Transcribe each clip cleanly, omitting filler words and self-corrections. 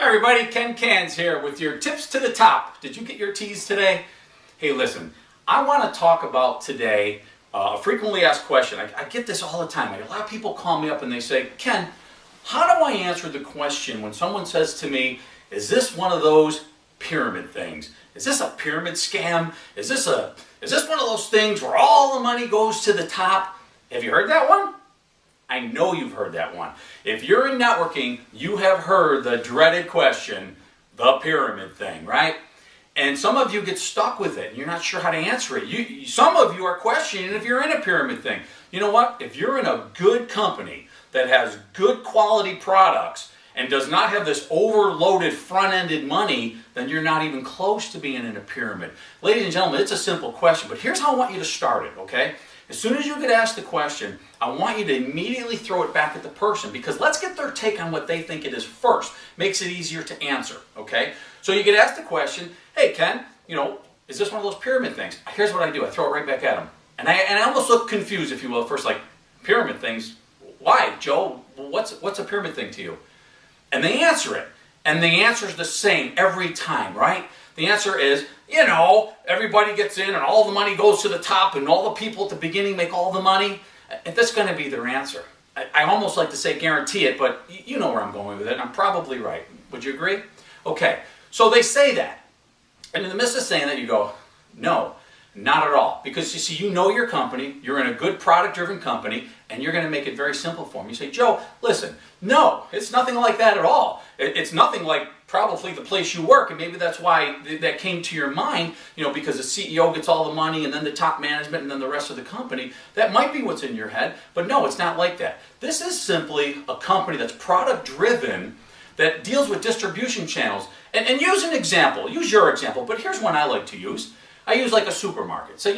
Hi everybody, Ken Canz here with your tips to the top. Did you get your T's today? Hey listen, I want to talk about today a frequently asked question. I get this all the time. A lot of people call me up and they say, Ken, how do I answer the question when someone says to me, is this one of those pyramid things? Is this a pyramid scam? Is this one of those things where all the money goes to the top? Have you heard that one? I know you've heard that one. If you're in networking, you have heard the dreaded question, the pyramid thing, right? And some of you get stuck with it and you're not sure how to answer it. Some of you are questioning if you're in a pyramid thing. You know what? If you're in a good company that has good quality products and does not have this overloaded front-ended money, then you're not even close to being in a pyramid. Ladies and gentlemen, it's a simple question, but here's how I want you to start it, okay? As soon as you get asked the question, I want you to immediately throw it back at the person, because let's get their take on what they think it is first. Makes it easier to answer, okay? So you get asked the question, hey Ken, is this one of those pyramid things? Here's what I do, I throw it right back at them. And I almost look confused, if you will, at first, like, pyramid things? Why, Joe? What's a pyramid thing to you? And they answer it. And the answer is the same every time, right? The answer is, everybody gets in and all the money goes to the top and all the people at the beginning make all the money. And that's going to be their answer. I almost like to say guarantee it, but you know where I'm going with it. I'm probably right. Would you agree? Okay, so they say that. And in the midst of saying that, you go, no, not at all. Because you see, you know your company, you're in a good product-driven company, and you're going to make it very simple for them. You say, Joe, listen, no, it's nothing like that at all. It's nothing like probably the place you work, and maybe that's why that came to your mind, because the CEO gets all the money, and then the top management, and then the rest of the company. That might be what's in your head, but no, it's not like that. This is simply a company that's product-driven, that deals with distribution channels. And use an example, use your example, but here's one I like to use. I use like a supermarket. So,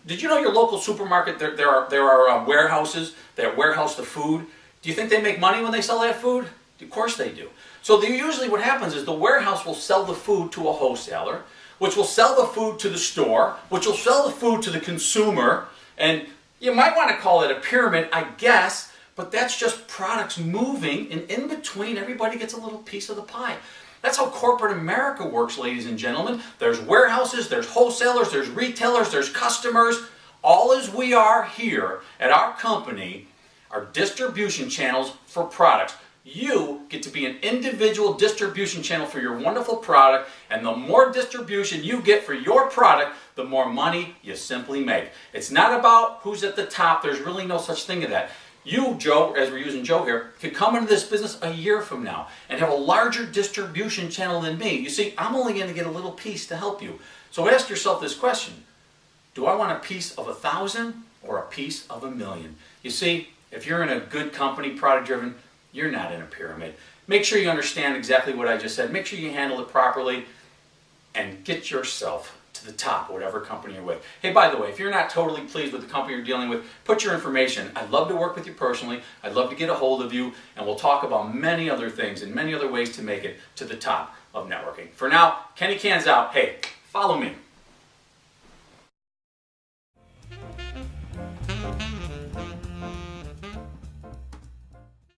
did you know your local supermarket, there are warehouses that warehouse the food? Do you think they make money when they sell that food? Of course they do. So usually what happens is the warehouse will sell the food to a wholesaler, which will sell the food to the store, which will sell the food to the consumer, and you might want to call it a pyramid, I guess, but that's just products moving, and in between everybody gets a little piece of the pie. That's how corporate America works, ladies and gentlemen. There's warehouses, there's wholesalers, there's retailers, there's customers. All as we are here at our company are distribution channels for products. You get to be an individual distribution channel for your wonderful product, and the more distribution you get for your product, the more money you simply make. It's not about who's at the top. There's really no such thing as that. You, Joe, as we're using Joe here, could come into this business a year from now and have a larger distribution channel than me. You see, I'm only going to get a little piece to help you. So ask yourself this question. Do I want a piece of 1,000 or a piece of 1,000,000? You see, if you're in a good company, product-driven, you're not in a pyramid. Make sure you understand exactly what I just said. Make sure you handle it properly and get yourself to the top, whatever company you're with. Hey, by the way, if you're not totally pleased with the company you're dealing with, put your information. I'd love to work with you personally. I'd love to get a hold of you, and we'll talk about many other things and many other ways to make it to the top of networking. For now, Kenny Canz out. Hey, follow me.